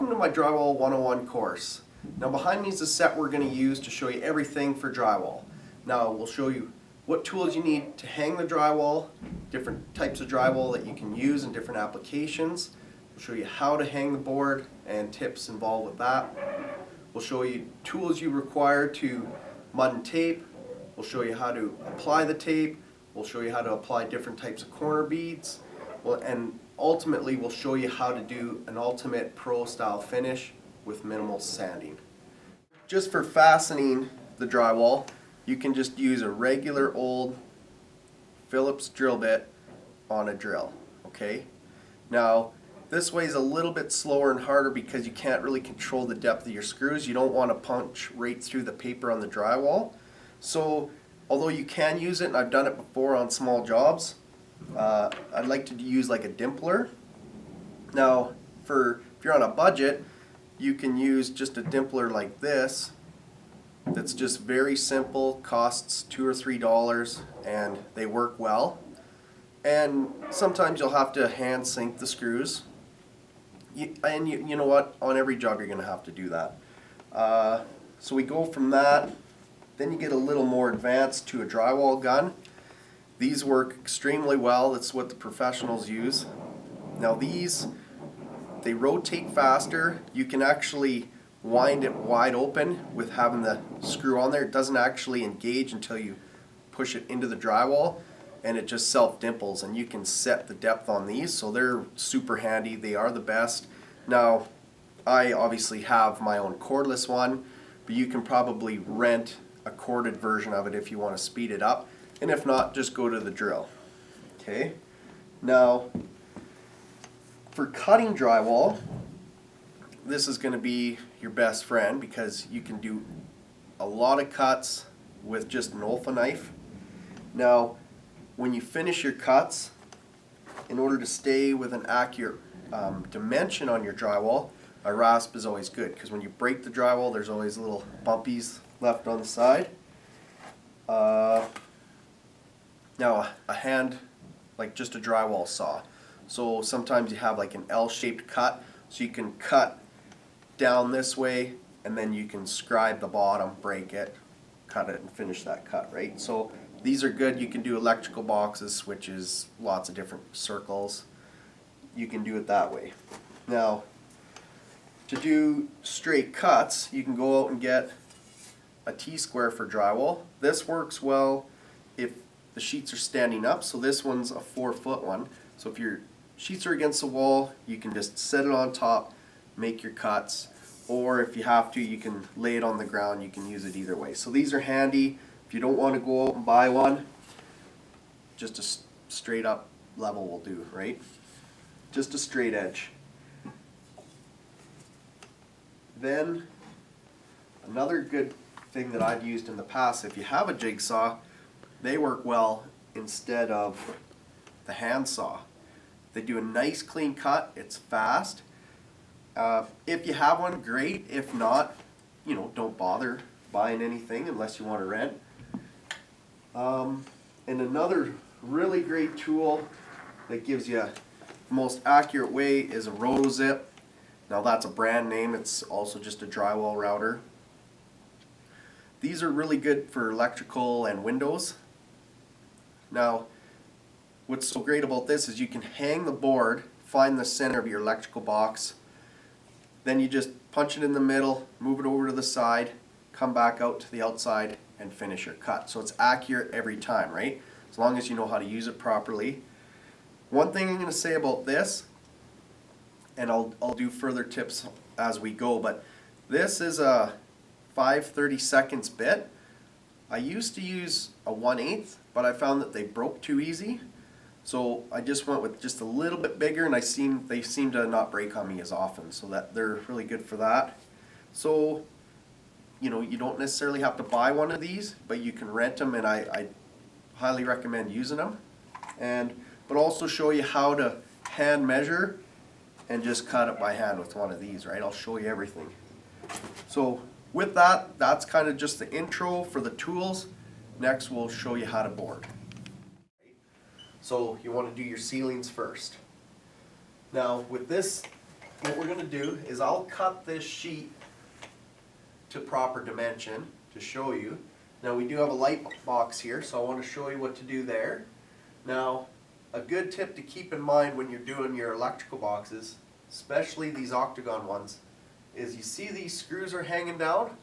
Welcome to my Drywall 101 course. Now behind me is the set we're going to use to show you everything for drywall. Now we'll show you what tools you need to hang the drywall, different types of drywall that you can use in different applications. We'll show you how to hang the board and tips involved with that. We'll show you tools you require to mud and tape. We'll show you how to apply the tape. We'll show you how to apply different types of corner beads. And ultimately we'll show you how to do an ultimate pro style finish with minimal sanding. Just for fastening the drywall, you can just use a regular old Phillips drill bit on a drill. Okay? Now this way is a little bit slower and harder because you can't really control the depth of your screws. You don't want to punch right through the paper on the drywall. So although you can use it, and I've done it before on small jobs, I'd like to use like a dimpler. Now if you're on a budget, you can use just a dimpler like this that's just very simple, costs $2 or $3, and they work well. And sometimes you'll have to hand sink the screws. You know what, on every job you're going to have to do that. So we go from that, then you get a little more advanced to a drywall gun. These work extremely well. That's what the professionals use. Now these, they rotate faster. You can actually wind it wide open with having the screw on there. It doesn't actually engage until you push it into the drywall, and it just self-dimples, and you can set the depth on these, so they're super handy. They are the best. Now I obviously have my own cordless one, but you can probably rent a corded version of it if you want to speed it up. And if not, just go to the drill. Okay. Now, for cutting drywall, this is going to be your best friend because you can do a lot of cuts with just an Olfa knife. Now, when you finish your cuts, in order to stay with an accurate dimension on your drywall, a rasp is always good because when you break the drywall, there's always little bumpies left on the side. Now a hand, like just a drywall saw. So sometimes you have like an L-shaped cut, so you can cut down this way and then you can scribe the bottom, break it, cut it, and finish that cut, right? So these are good. You can do electrical boxes, switches, lots of different circles. You can do it that way. Now to do straight cuts, you can go out and get a T-square for drywall. This works well if the sheets are standing up, so this one's a 4-foot one. So if your sheets are against the wall, you can just set it on top, make your cuts, or if you have to, you can lay it on the ground. You can use it either way. So these are handy. If you don't want to go out and buy one, just a straight up level will do, right? Just a straight edge. Then another good thing that I've used in the past, if you have a jigsaw, they work well instead of the handsaw. They do a nice clean cut. It's fast. If you have one, great. If not, don't bother buying anything unless you want to rent. And another really great tool that gives you the most accurate way is a rotozip. Now that's a brand name. It's also just a drywall router. These are really good for electrical and windows. Now, what's so great about this is you can hang the board, find the center of your electrical box, then you just punch it in the middle, move it over to the side, come back out to the outside, and finish your cut. So it's accurate every time, right? As long as you know how to use it properly. One thing I'm going to say about this, and I'll do further tips as we go, but this is a 5/32 bit. I used to use a 1/8, but I found that they broke too easy. So I just went with just a little bit bigger, and they seem to not break on me as often, so that they're really good for that. So you don't necessarily have to buy one of these, but you can rent them, and I highly recommend using them. But also show you how to hand measure and just cut it by hand with one of these, right? I'll show you everything. So with that, that's kind of just the intro for the tools. Next we'll show you how to board. So you want to do your ceilings first. Now with this what we're going to do is I'll cut this sheet to proper dimension to show you. Now we do have a light box here, so I want to show you what to do there. Now, a good tip to keep in mind when you're doing your electrical boxes, especially these octagon ones, is you see these screws are hanging down?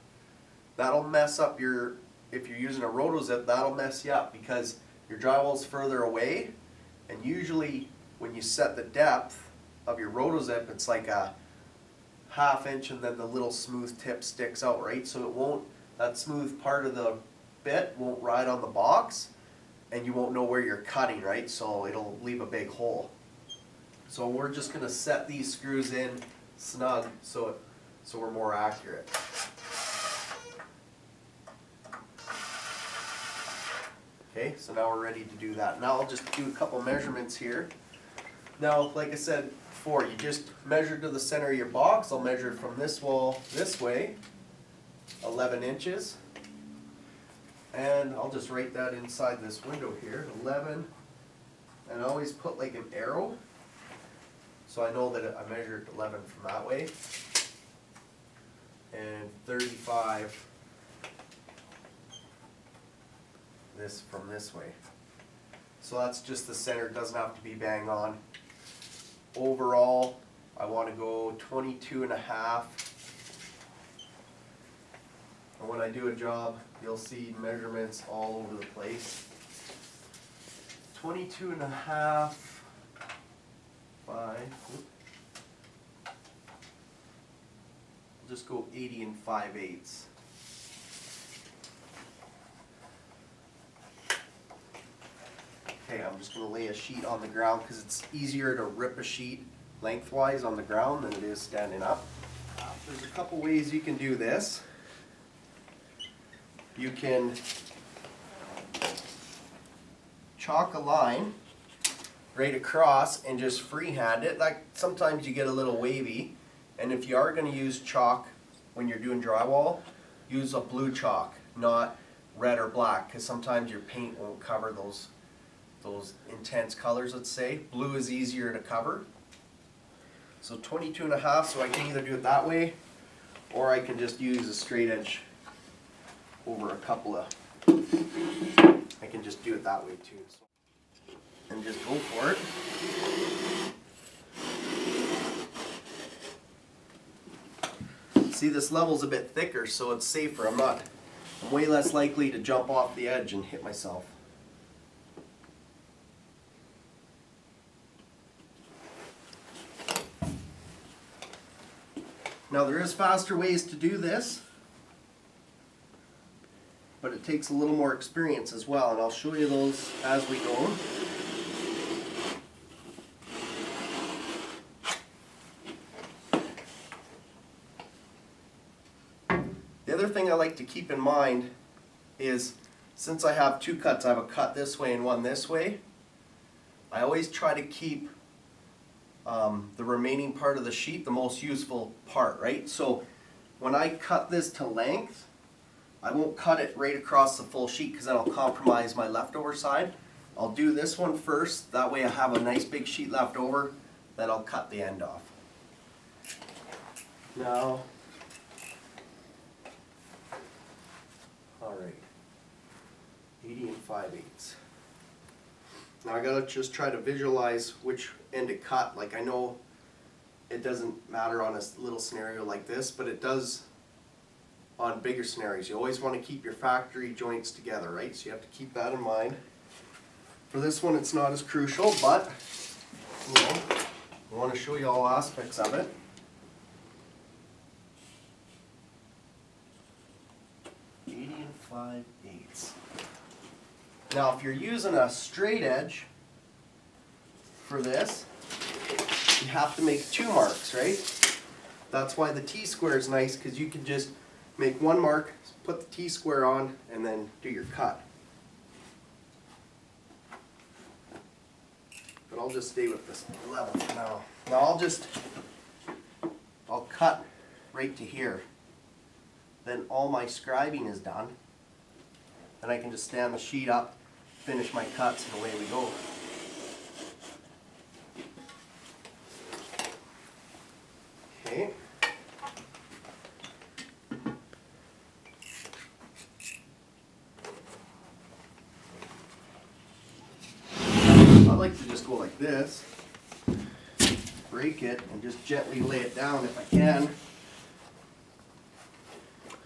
That'll mess up your, if you're using a rotozip, that'll mess you up because your drywall's further away, and usually when you set the depth of your rotozip, it's like a 1/2 inch and then the little smooth tip sticks out, right? So it won't, that smooth part of the bit won't ride on the box, and you won't know where you're cutting, right? So it'll leave a big hole. So we're just gonna set these screws in snug so we're more accurate. Okay, so now we're ready to do that. Now I'll just do a couple measurements here. Now, like I said before, you just measure to the center of your box. I'll measure from this wall this way, 11 inches. And I'll just write that inside this window here, 11. And I always put like an arrow, so I know that I measured 11 from that way. And 35 this from this way. So that's just the center, it doesn't have to be bang on. Overall, I want to go 22.5. And when I do a job, you'll see measurements all over the place. 22.5 by, I'll just go 80 5/8. Okay, I'm just going to lay a sheet on the ground because it's easier to rip a sheet lengthwise on the ground than it is standing up. There's a couple ways you can do this. You can chalk a line right across and just freehand it. Like sometimes you get a little wavy, and if you are going to use chalk when you're doing drywall, use a blue chalk, not red or black, because sometimes your paint won't cover those intense colors, let's say. Blue is easier to cover. So 22.5, so I can either do it that way, or I can just use a straight edge over a couple of, I can just do it that way too. So, and just go for it. See, this level's a bit thicker, so it's safer. I'm way less likely to jump off the edge and hit myself. Now there is faster ways to do this, but it takes a little more experience as well, and I'll show you those as we go. The other thing I like to keep in mind is, since I have two cuts, I have a cut this way and one this way, I always try to keep the remaining part of the sheet the most useful part, right? So when I cut this to length, I won't cut it right across the full sheet because then I'll compromise my leftover side. I'll do this one first, that way I have a nice big sheet left over, then I'll cut the end off. Now, alright, 80 5/8. Now I gotta just try to visualize which end to cut. Like, I know it doesn't matter on a little scenario like this, but it does on bigger scenarios. You always want to keep your factory joints together, right? So you have to keep that in mind. For this one, it's not as crucial, but you know, I want to show you all aspects of it. $80 5/8. Now, if you're using a straight edge for this, you have to make 2 marks, right? That's why the T-square is nice, because you can just make 1 mark, put the T-square on, and then do your cut. But I'll just stay with this level for now. Now I'll cut right to here. Then all my scribing is done. Then I can just stand the sheet up, finish my cuts, and away we go. take it and just gently lay it down if I can.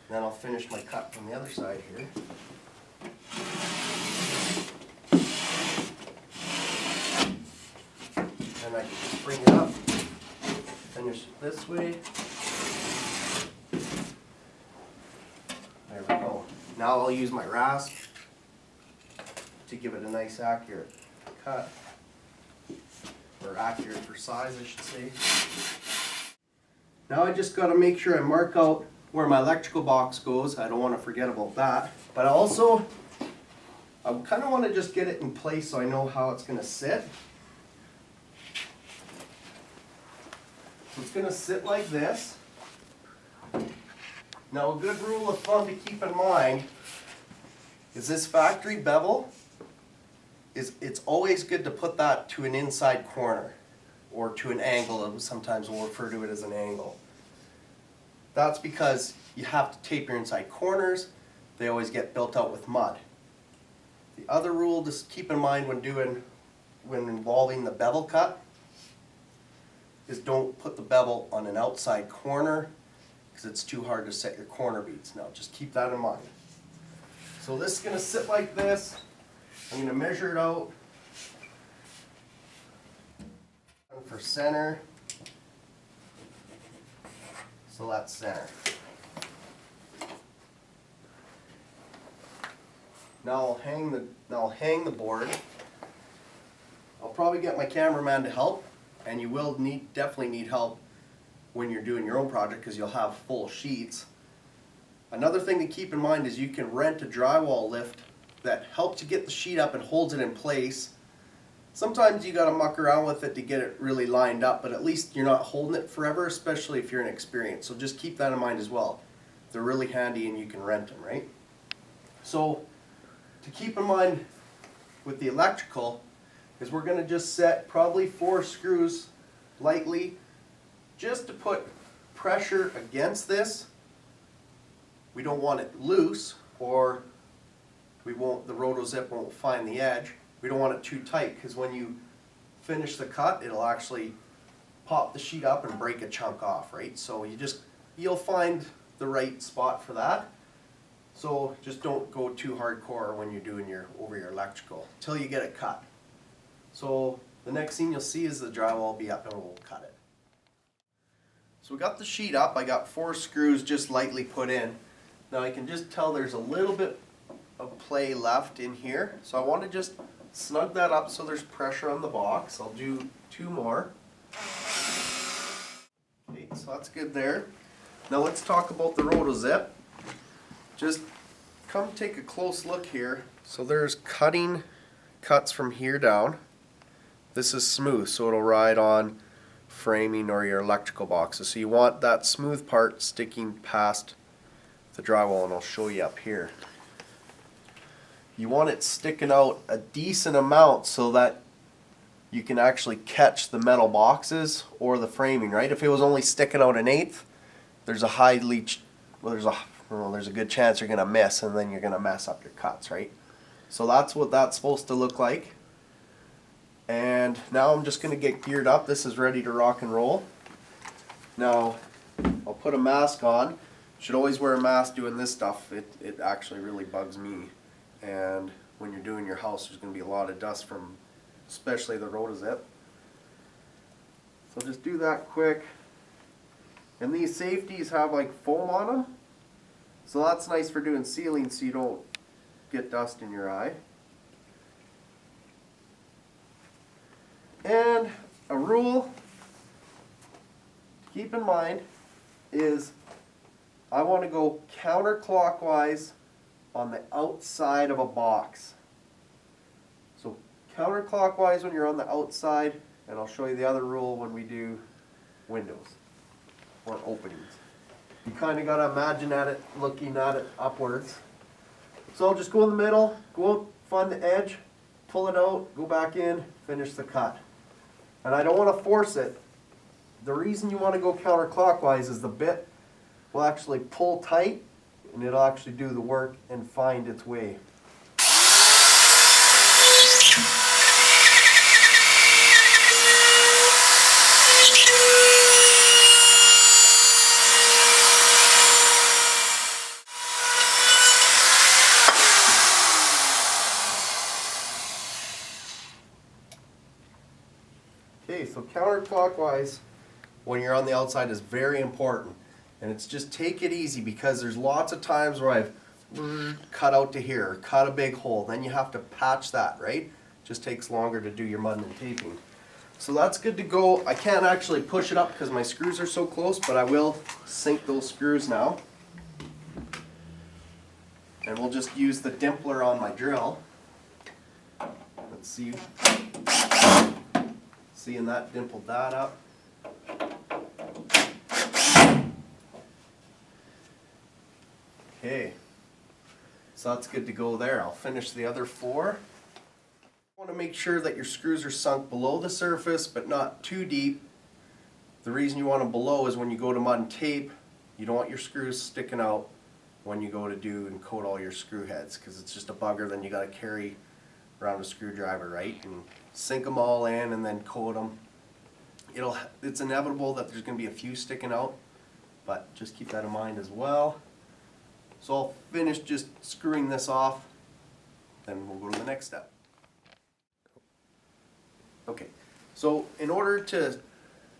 Then I'll finish my cut from the other side here. And I can just bring it up, finish it this way. There we go. Now I'll use my rasp to give it a nice accurate cut, or accurate for size I should say. Now I just got to make sure I mark out where my electrical box goes. I don't want to forget about that. But I kind of want to just get it in place so I know how it's going to sit. So it's going to sit like this. Now a good rule of thumb to keep in mind is this factory bevel, it's always good to put that to an inside corner or to an angle. Sometimes we'll refer to it as an angle. That's because you have to tape your inside corners. They always get built out with mud. The other rule to keep in mind when involving the bevel cut is don't put the bevel on an outside corner because it's too hard to set your corner beads. Now just keep that in mind. So this is going to sit like this. I'm going to measure it out for center. So that's center. Now I'll hang the board. I'll probably get my cameraman to help, and you will definitely need help when you're doing your own project because you'll have full sheets. Another thing to keep in mind is you can rent a drywall lift that helps you get the sheet up and holds it in place. Sometimes you gotta muck around with it to get it really lined up, but at least you're not holding it forever, especially if you're inexperienced. So just keep that in mind as well. They're really handy and you can rent them, right? So to keep in mind with the electrical is we're gonna just set probably 4 screws lightly just to put pressure against this. We don't want it loose or the rotozip won't find the edge. We don't want it too tight because when you finish the cut, it'll actually pop the sheet up and break a chunk off, right? So you'll find the right spot for that. So just don't go too hardcore when you're doing over your electrical until you get it cut. So the next thing you'll see is the drywall will be up and we'll cut it. So we got the sheet up. I got 4 screws just lightly put in. Now I can just tell there's a little bit of play left in here. So I want to just snug that up so there's pressure on the box. I'll do 2 more. Okay, so that's good there. Now let's talk about the rotozip. Just come take a close look here. So there's cuts from here down. This is smooth, so it'll ride on framing or your electrical boxes. So you want that smooth part sticking past the drywall, and I'll show you up here. You want it sticking out a decent amount so that you can actually catch the metal boxes or the framing, right? If it was only sticking out 1/8, there's a good chance you're gonna miss, and then you're gonna mess up your cuts, right? So that's what that's supposed to look like. And now I'm just gonna get geared up. This is ready to rock and roll. Now I'll put a mask on. Should always wear a mask doing this stuff. It actually really bugs me. And when you're doing your house, there's going to be a lot of dust from especially the rotozip. So just do that quick. And these safeties have like foam on them. So that's nice for doing sealing so you don't get dust in your eye. And a rule to keep in mind is I want to go counterclockwise on the outside of a box. So counterclockwise when you're on the outside, and I'll show you the other rule when we do windows or openings. You kind of got to imagine looking at it upwards. So I'll just go in the middle, go out, find the edge, pull it out, go back in, finish the cut. And I don't want to force it. The reason you want to go counterclockwise is the bit will actually pull tight and it'll actually do the work and find its way. So counterclockwise when you're on the outside is very important. And it's just take it easy, because there's lots of times where I've cut out to here, cut a big hole, then you have to patch that, right? Just takes longer to do your mud and taping. So that's good to go. I can't actually push it up because my screws are so close, but I will sink those screws now. And we'll just use the dimpler on my drill. Let's see. Seeing that dimpled that up. Okay. So that's good to go there. I'll finish the other 4. You want to make sure that your screws are sunk below the surface, but not too deep. The reason you want them below is when you go to mud and tape, you don't want your screws sticking out when you go to do and coat all your screw heads, because it's just a bugger. Then you got to carry around a screwdriver, right? And sink them all in and then coat them. It's inevitable that there's going to be a few sticking out, but just keep that in mind as well. So I'll finish just screwing this off, then we'll go to the next step. Okay, so in order to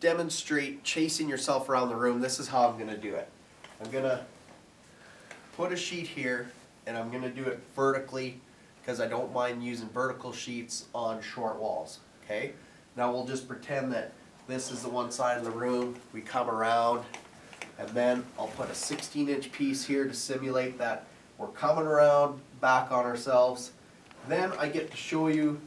demonstrate chasing yourself around the room, this is how I'm going to do it. I'm going to put a sheet here, and I'm going to do it vertically, because I don't mind using vertical sheets on short walls. Okay, now we'll just pretend that this is the one side of the room. We come around, and then I'll put a 16-inch piece here to simulate that we're coming around back on ourselves. Then I get to show you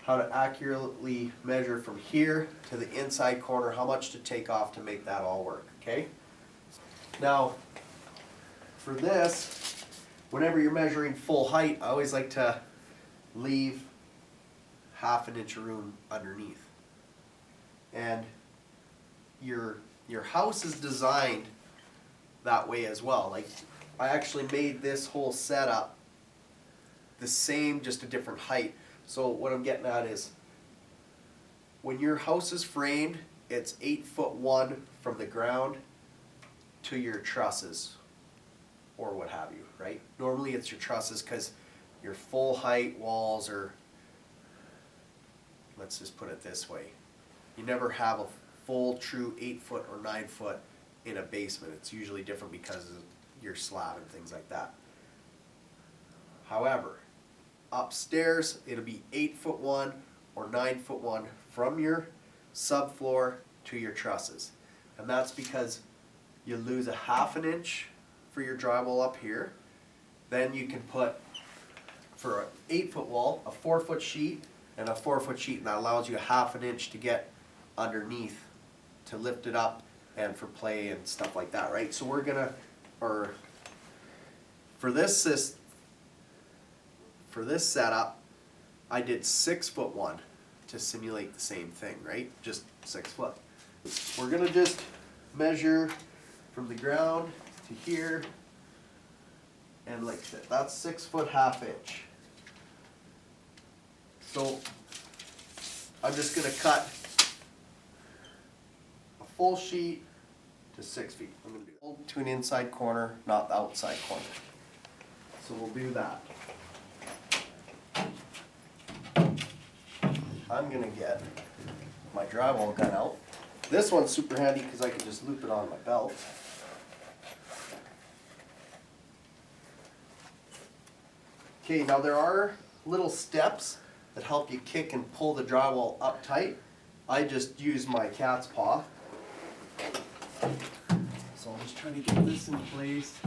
how to accurately measure from here to the inside corner, how much to take off to make that all work, okay? Now, for this, whenever you're measuring full height, I always like to leave ½ inch of room underneath. And your house is designed that way as well. Like, I actually made this whole setup the same, just a different height. So what I'm getting at is, when your house is framed, it's 8'1" from the ground to your trusses, or what have you, right? Normally it's your trusses, because your full height walls are, let's just put it this way, you never have a full true 8 foot or 9 foot in a basement. It's usually different because of your slab and things like that. However, upstairs it'll be 8'1" or 9'1" from your subfloor to your trusses. And that's because you lose ½ inch for your drywall up here. Then you can put, for an 8-foot wall, a 4-foot sheet and a 4-foot sheet, and that allows you ½ inch to get underneath to lift it up and for play and stuff like that, right? So we're gonna, or for this setup, I did 6'1" to simulate the same thing, right? Just 6 foot. We're gonna just measure from the ground to here, and like that, that's 6 foot ½ inch. So I'm just gonna cut a full sheet to 6 feet. I'm gonna do it to an inside corner, not the outside corner. So we'll do that. I'm gonna get my drywall gun out. This one's super handy because I can just loop it on my belt. Okay, now there are little steps that help you kick and pull the drywall up tight. I just use my cat's paw. So I'll just try to get this in place.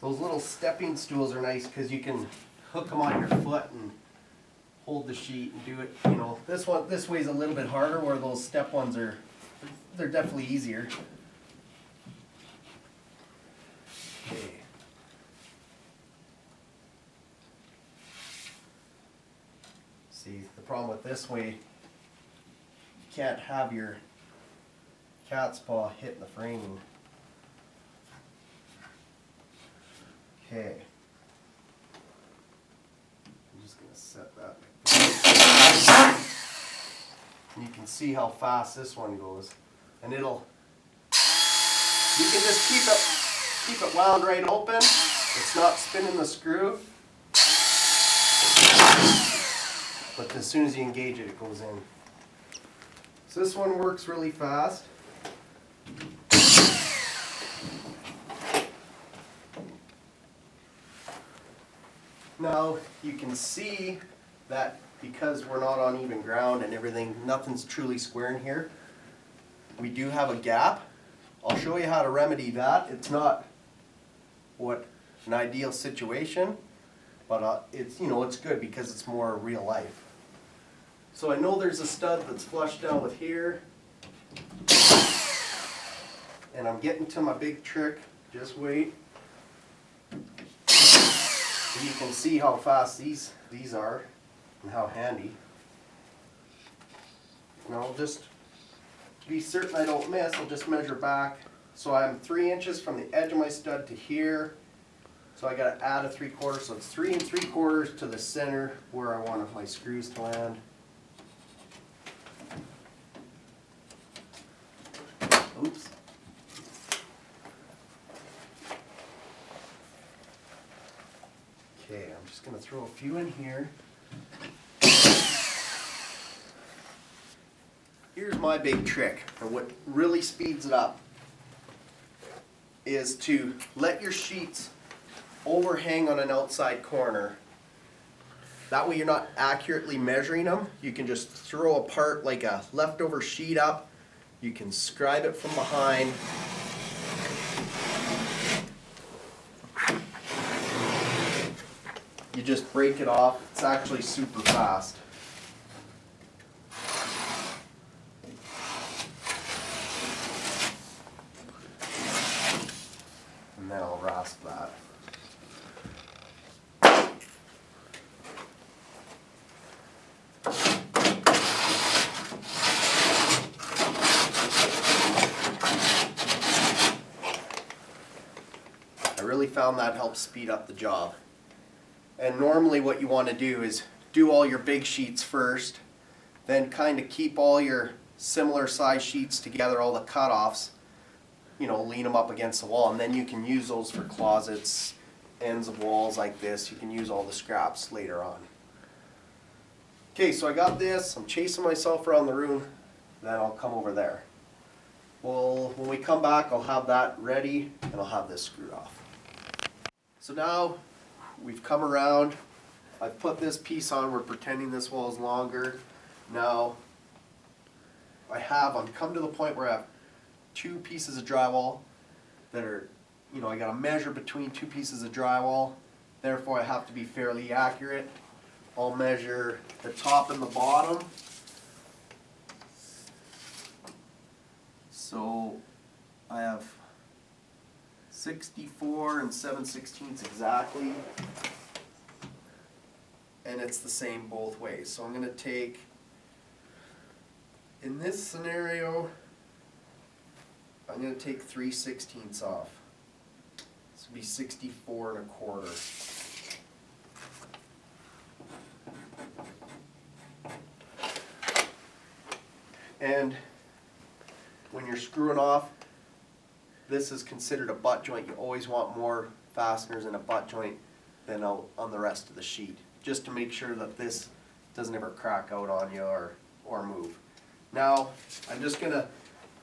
Those little stepping stools are nice because you can hook them on your foot and hold the sheet and do it. You know, this way is a little bit harder, where those step ones they're definitely easier. Okay. See, the problem with this way, you can't have your cat's paw hit the framing. Okay. I'm just going to set that. You can see how fast this one goes. And you can just keep it wound right open. It's not spinning the screw. But as soon as you engage it, it goes in. So this one works really fast. Now you can see that because we're not on even ground and everything, nothing's truly square in here. We do have a gap. I'll show you how to remedy that. It's not what an ideal situation, but it's, you know, it's good because it's more real life. So I know there's a stud that's flushed down with here, and I'm getting to my big trick. Just wait. You can see how fast these are and how handy. Now just to be certain I don't miss, I'll just measure back. So I'm 3 inches from the edge of my stud to here. So I got to add a 3/4, so it's 3 3/4 to the center where I want my screws to land. Oops. Okay, I'm just going to throw a few in here. Here's my big trick, and what really speeds it up is to let your sheets overhang on an outside corner. That way you're not accurately measuring them. You can just throw a part like a leftover sheet up. You can scribe it from behind. You just break it off. It's actually super fast. And then I'll rasp that. I really found that helps speed up the job. And normally what you want to do is do all your big sheets first, then kind of keep all your similar size sheets together, all the cutoffs, you know, lean them up against the wall, and then you can use those for closets, ends of walls like this. You can use all the scraps later on. Okay, so I got this. I'm chasing myself around the room, then I'll come over there. Well, when we come back, I'll have that ready, and I'll have this screwed off. So now we've come around. I've put this piece on. We're pretending this wall is longer. Now I'm come to the point where I have 2 pieces of drywall that are, you know, I got to measure between 2 pieces of drywall. Therefore, I have to be fairly accurate. I'll measure the top and the bottom. So I have 64 and 7/16 exactly, and it's the same both ways. So I'm going to take, in this scenario, I'm going to take 3/16 off. This will be 64 1/4. And when you're screwing off, this is considered a butt joint. You always want more fasteners in a butt joint than on the rest of the sheet, just to make sure that this doesn't ever crack out on you or move. Now, I'm just going to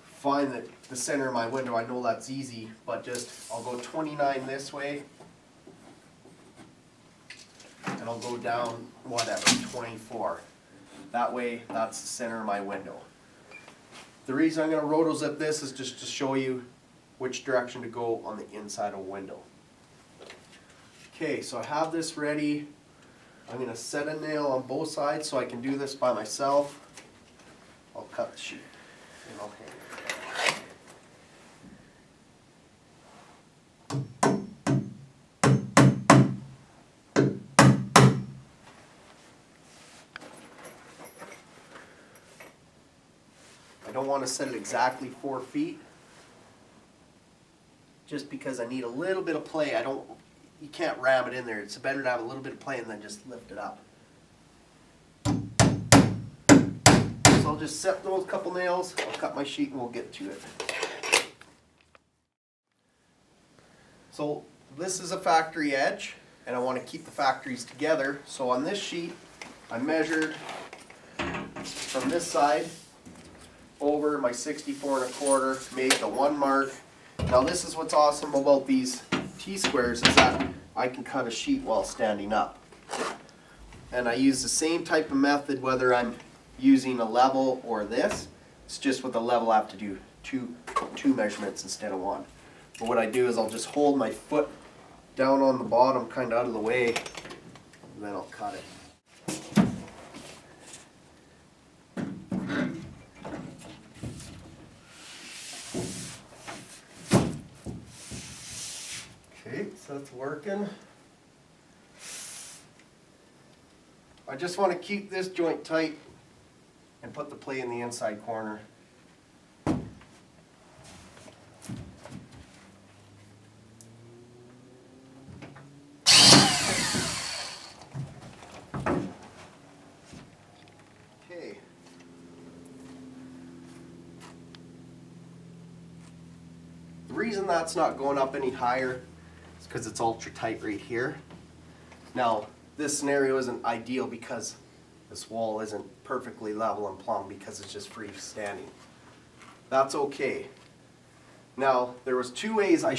find the center of my window. I know that's easy, but I'll go 29 this way, and I'll go down, whatever, 24. That way, that's the center of my window. The reason I'm going to rotozip this is just to show you which direction to go on the inside of a window. Okay, so I have this ready. I'm going to set a nail on both sides so I can do this by myself. I'll cut the sheet and I'll hang it. I don't want to set it exactly 4 feet, just because I need a little bit of play. You can't ram it in there. It's better to have a little bit of play and then just lift it up. So I'll just set those couple nails, I'll cut my sheet and we'll get to it. So this is a factory edge. and I want to keep the factories together. So on this sheet, I measured from this side over my 64 1/4, made the 1 mark. Now this is what's awesome about these T-squares is that I can cut a sheet while standing up. And I use the same type of method whether I'm using a level or this. It's just with a level I have to do two measurements instead of 1. But what I do is I'll just hold my foot down on the bottom, kind of out of the way, and then I'll cut it. Okay, so that's working. I just want to keep this joint tight and put the plate in the inside corner. Okay. The reason that's not going up any higher is because it's ultra tight right here. Now, this scenario isn't ideal because this wall isn't perfectly level and plumb because it's just freestanding. That's okay. Now, there was 2 ways I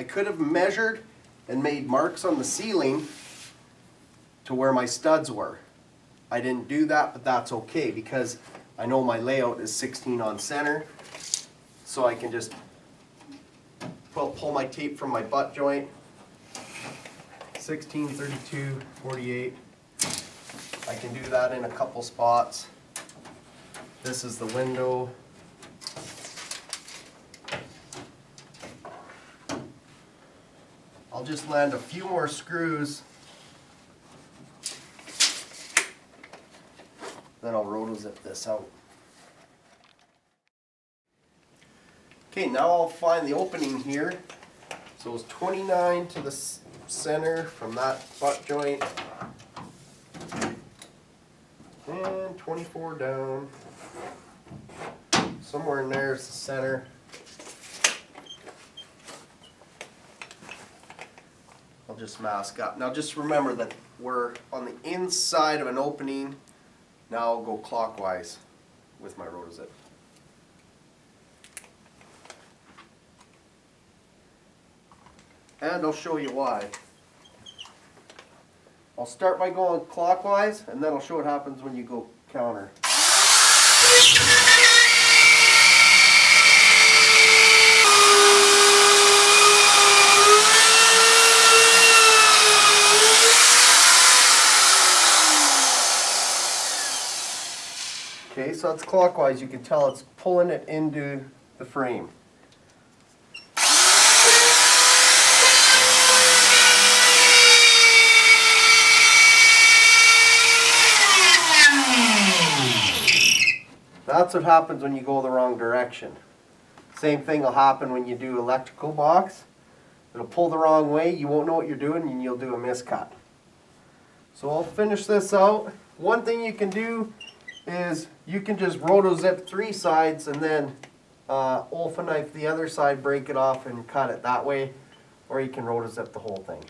could have measured and made marks on the ceiling to where my studs were. I didn't do that, but that's okay because I know my layout is 16 on center, so I can just pull my tape from my butt joint. 16, 32, 48. I can do that in a couple spots. This is the window. I'll just land a few more screws. Then I'll rotozip this out. Okay, now I'll find the opening here. So it's 29 to the center from that butt joint, and 24 down. Somewhere in there is the center. I'll just mask up. Now just remember that we're on the inside of an opening. Now I'll go clockwise with my rotozip. And I'll show you why. I'll start by going clockwise, and then I'll show what happens when you go counter. Okay, so it's clockwise. You can tell it's pulling it into the frame. That's what happens when you go the wrong direction. Same thing will happen when you do electrical box. It'll pull the wrong way, you won't know what you're doing, and you'll do a miscut. So I'll finish this out. One thing you can do is you can just rotozip 3 sides and then Olfa knife the other side, break it off and cut it that way, or you can rotozip the whole thing.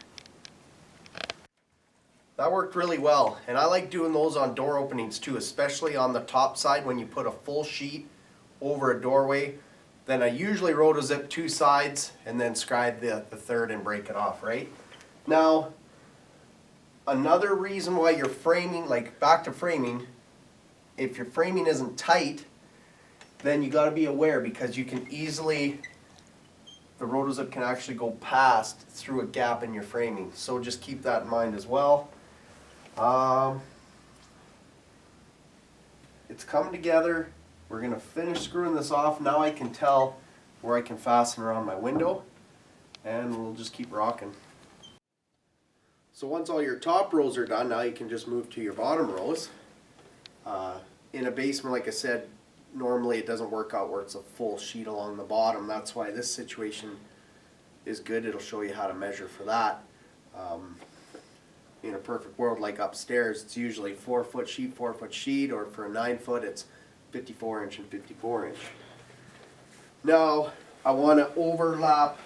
That worked really well, and I like doing those on door openings too, especially on the top side when you put a full sheet over a doorway. Then I usually rotozip 2 sides and then scribe the third and break it off, right? Now, another reason why you're framing, like back to framing, if your framing isn't tight, then you gotta be aware because you can easily, the rotozip can actually go past through a gap in your framing. So just keep that in mind as well. It's coming together. We're going to finish screwing this off. Now I can tell where I can fasten around my window, and we'll just keep rocking. So once all your top rows are done, now you can just move to your bottom rows. In a basement, like I said, normally it doesn't work out where it's a full sheet along the bottom. That's why this situation is good. It'll show you how to measure for that. In a perfect world like upstairs, it's usually 4-foot sheet, 4-foot sheet, or for a 9-foot it's 54-inch and 54-inch. Now I want to overlap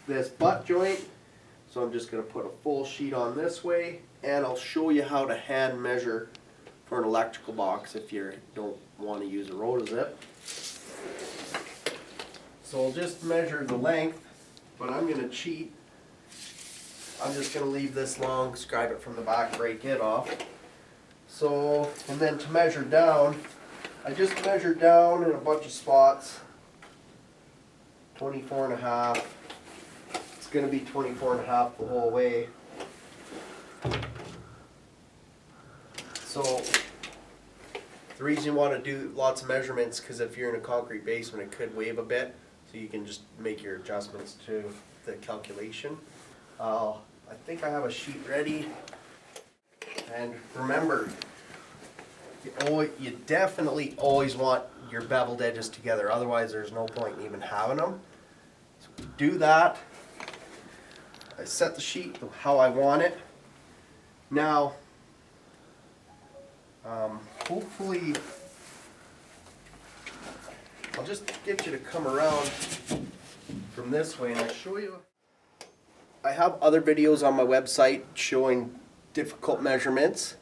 this butt joint So I'm just going to put a full sheet on this way, and I'll show you how to hand measure for an electrical box if you don't want to use a rotozip. So I'll just measure the length, but I'm going to cheat. I'm just going to leave this long, scribe it from the back, break it off. So, and then to measure down, I just measured down in a bunch of spots, 24.5. It's going to be 24.5 the whole way. So the reason you want to do lots of measurements, because if you're in a concrete basement it could wave a bit, so you can just make your adjustments to the calculation. I think I have a sheet ready, and remember, you definitely always want your beveled edges together, otherwise there's no point in even having them. So do that. I set the sheet how I want it. Now, hopefully, I'll just get you to come around from this way and I'll show you. I have other videos on my website showing difficult measurements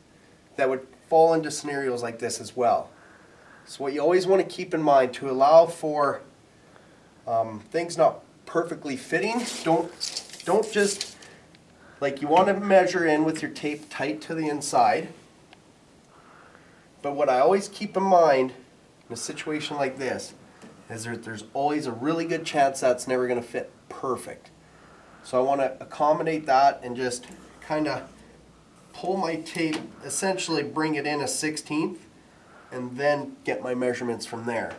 that would fall into scenarios like this as well. So what you always want to keep in mind to allow for things not perfectly fitting, don't just, like, you want to measure in with your tape tight to the inside. But what I always keep in mind in a situation like this is there's always a really good chance that's never going to fit perfect. So I want to accommodate that and just kind of pull my tape, essentially bring it in a 1/16, and then get my measurements from there.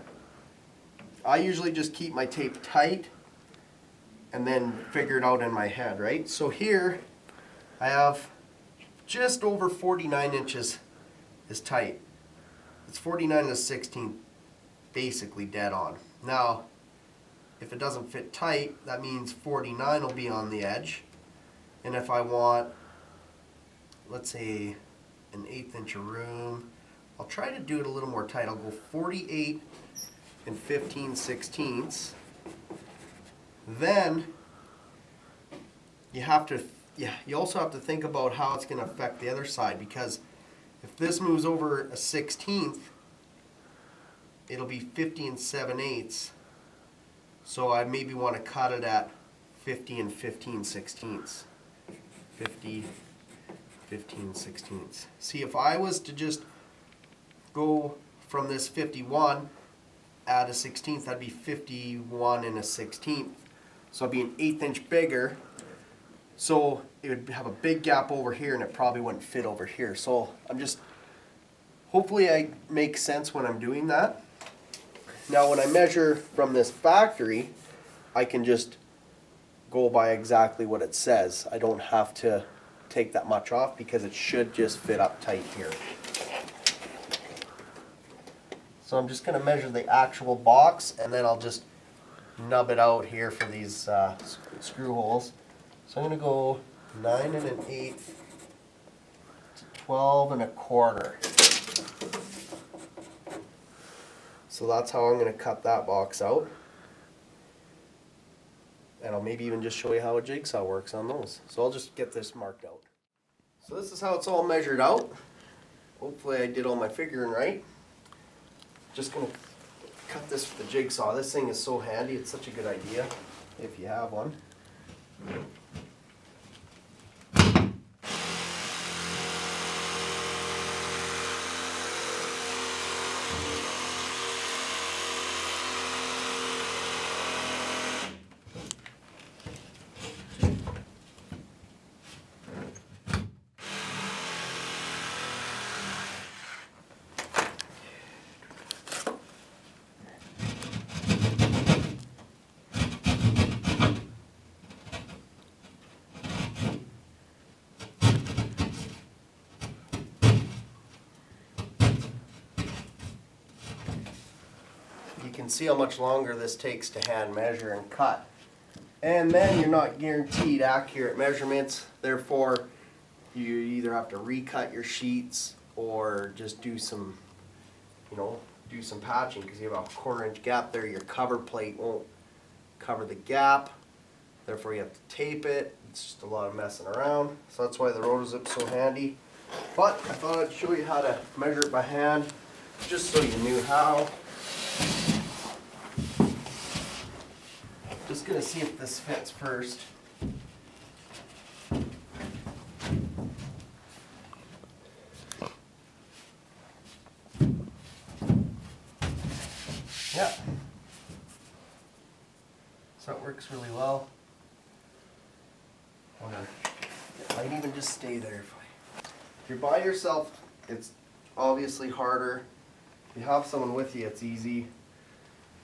I usually just keep my tape tight and then figure it out in my head, right? So here I have just over 49 inches is tight. It's 49 and a 1/16, basically dead on. Now, if it doesn't fit tight, that means 49 will be on the edge. And if I want, let's say, an 1/8 inch of room, I'll try to do it a little more tight. I'll go 48 and 15/16. Then you also have to think about how it's going to affect the other side, because if this moves over a 1/16, it'll be 50 and 7/8. So I maybe want to cut it at 50 and 15/16. 50, 15/16. See, if I was to just go from this 51, add a 1/16, that'd be 51 and a 1/16. So it'd be an 1/8 inch bigger. So it would have a big gap over here and it probably wouldn't fit over here. So hopefully I make sense when I'm doing that. Now when I measure from this factory, I can just go by exactly what it says. I don't have to take that much off because it should just fit up tight here. So I'm just going to measure the actual box, and then I'll just nub it out here for these screw holes. So I'm going to go 9 1/8 to 12 1/4. So that's how I'm going to cut that box out. And I'll maybe even just show you how a jigsaw works on those. So I'll just get this marked out. So this is how it's all measured out. Hopefully I did all my figuring right. Just going to cut this with the jigsaw. This thing is so handy. It's such a good idea if you have one. You can see how much longer this takes to hand measure and cut. And then you're not guaranteed accurate measurements, therefore you either have to recut your sheets or just do some, do some patching, because you have a 1/4 inch gap there. Your cover plate won't cover the gap, therefore you have to tape it. It's just a lot of messing around, so that's why the rotozip's so handy. But I thought I'd show you how to measure it by hand, just so you knew how. Just gonna see if this fits first. Yeah. So it works really well. It might even just stay there. If you're by yourself, it's obviously harder. If you have someone with you, it's easy.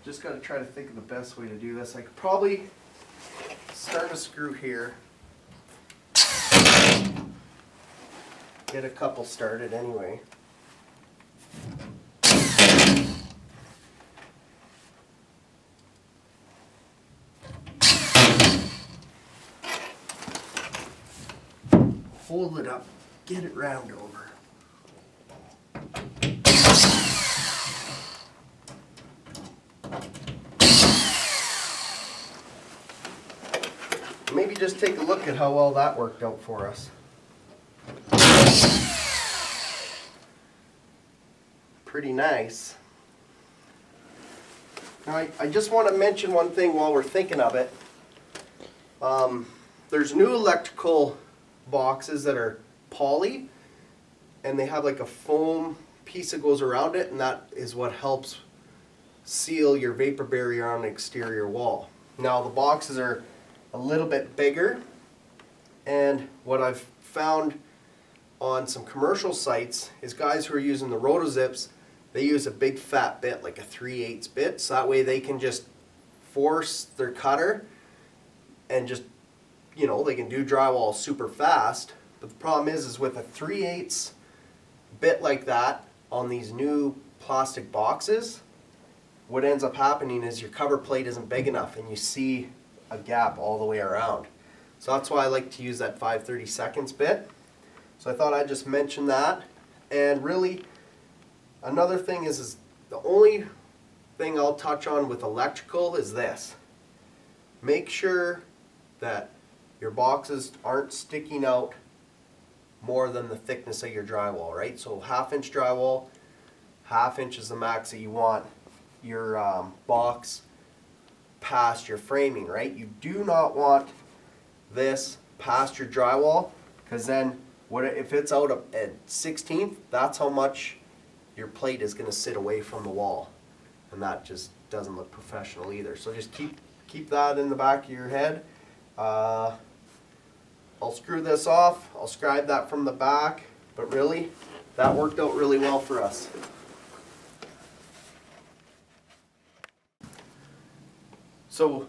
Just got to try to think of the best way to do this. I could probably start a screw here. Get a couple started anyway. Hold it up, get it round over. Maybe just take a look at how well that worked out for us. Pretty nice. Now I just want to mention one thing while we're thinking of it. There's new electrical boxes that are poly, and they have like a foam piece that goes around it, and that is what helps seal your vapor barrier on the exterior wall. Now the boxes are a little bit bigger, and what I've found on some commercial sites is guys who are using the rotozips, they use a big fat bit, like a 3/8 bit, so that way they can just force their cutter and just, you know, they can do drywall super fast. But the problem is with a 3/8 bit like that on these new plastic boxes, what ends up happening is your cover plate isn't big enough and you see a gap all the way around. So that's why I like to use that 5/32 bit. So I thought I'd just mention that. And really, another thing is the only thing I'll touch on with electrical is this. Make sure that your boxes aren't sticking out more than the thickness of your drywall, right? So 1/2 inch drywall, 1/2 inch is the max that you want your box past your framing, right? You do not want this past your drywall, because then if it's out at 1/16, that's how much your plate is going to sit away from the wall, and that just doesn't look professional either. So just keep that in the back of your head. I'll screw this off, I'll scribe that from the back, but really, that worked out really well for us. So,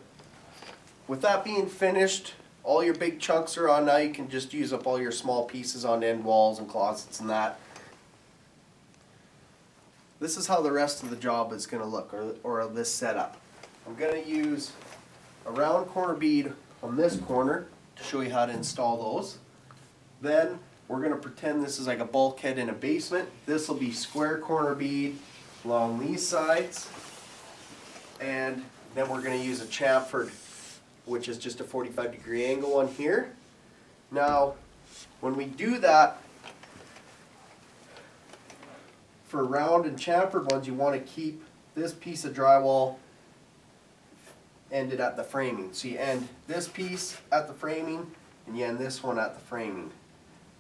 with that being finished, all your big chunks are on now. You can just use up all your small pieces on end walls and closets and that. This is how the rest of the job is going to look, or this setup. I'm going to use a round corner bead on this corner to show you how to install those. Then we're going to pretend this is like a bulkhead in a basement. This will be square corner bead along these sides, and then we're going to use a chamfered, which is just a 45-degree angle on here. Now, when we do that, for round and chamfered ones, you want to keep this piece of drywall ended at the framing. So you end this piece at the framing, and you end this one at the framing.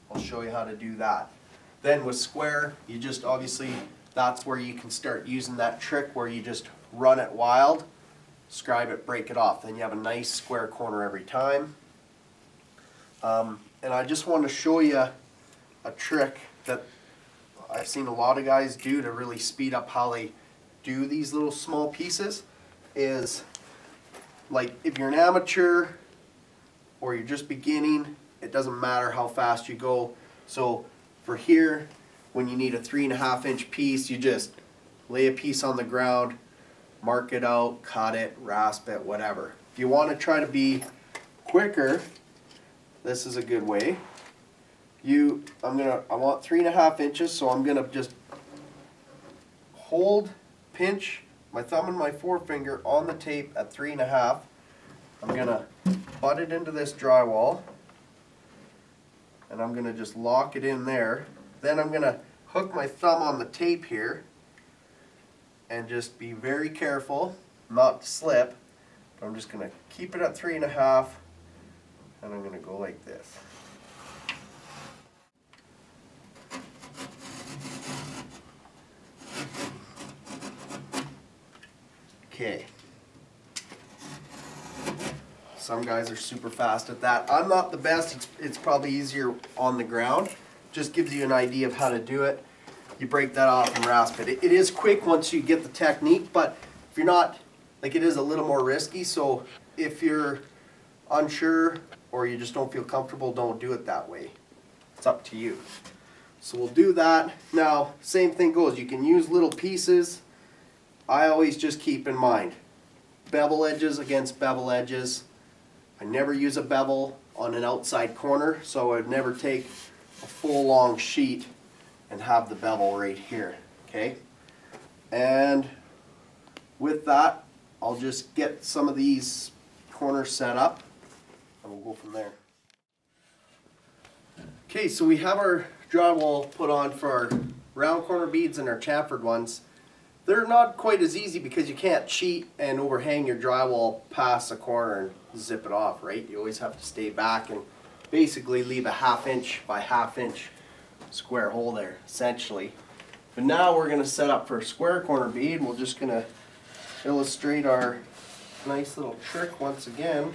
I'll show you how to do that. Then with square, you just obviously, that's where you can start using that trick where you just run it wild, scribe it, break it off. Then you have a nice square corner every time. And I just want to show you a trick that I've seen a lot of guys do to really speed up how they do these little small pieces. Is like if you're an amateur or you're just beginning, it doesn't matter how fast you go. So for here, when you need a 3.5 inch piece, you just lay a piece on the ground, mark it out, cut it, rasp it, whatever. If you want to try to be quicker, this is a good way. I want 3.5 inches, so I'm gonna just pinch my thumb and my forefinger on the tape at 3.5. I'm gonna butt it into this drywall, and I'm going to just lock it in there. Then I'm going to hook my thumb on the tape here and just be very careful not to slip. But I'm just going to keep it at 3.5, and I'm going to go like this. Okay. Some guys are super fast at that. I'm not the best. It's probably easier on the ground. Just gives you an idea of how to do it. You break that off and rasp it. It is quick once you get the technique, but if you're not, like, it is a little more risky. So if you're unsure or you just don't feel comfortable, don't do it that way. It's up to you. So we'll do that. Now, same thing goes. You can use little pieces. I always just keep in mind bevel edges against bevel edges. I never use a bevel on an outside corner, so I'd never take a full long sheet and have the bevel right here, okay? And with that, I'll just get some of these corners set up and we'll go from there. Okay, so we have our drywall put on for our round corner beads and our chamfered ones. They're not quite as easy because you can't cheat and overhang your drywall past a corner and zip it off, right? You always have to stay back and basically leave a 1/2 inch by 1/2 inch square hole there, essentially. But now we're going to set up for a square corner bead. We're just going to illustrate our nice little trick once again.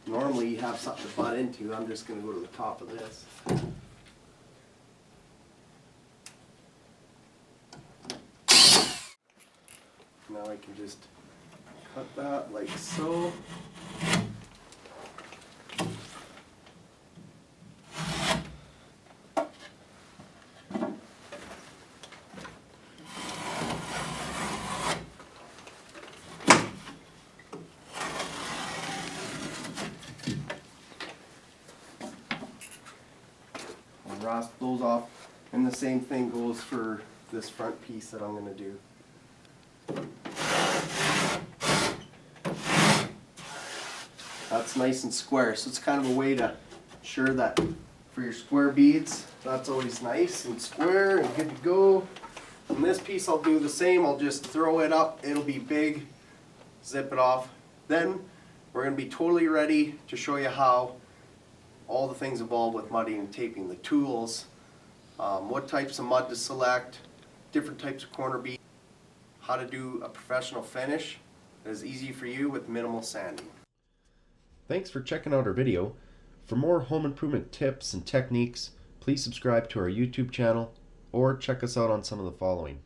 Normally you have something to butt into. I'm just going to go to the top of this. Now I can just cut that like so. I'll rasp those off, and the same thing goes for this front piece that I'm going to do. That's nice and square, so it's kind of a way to ensure that for your square beads, that's always nice and square and good to go. And this piece I'll do the same. I'll just throw it up, it'll be big, zip it off. Then we're going to be totally ready to show you how all the things involved with mudding and taping, the tools, what types of mud to select, different types of corner beads, how to do a professional finish that is easy for you with minimal sanding. Thanks for checking out our video. For more home improvement tips and techniques, please subscribe to our YouTube channel or check us out on some of the following.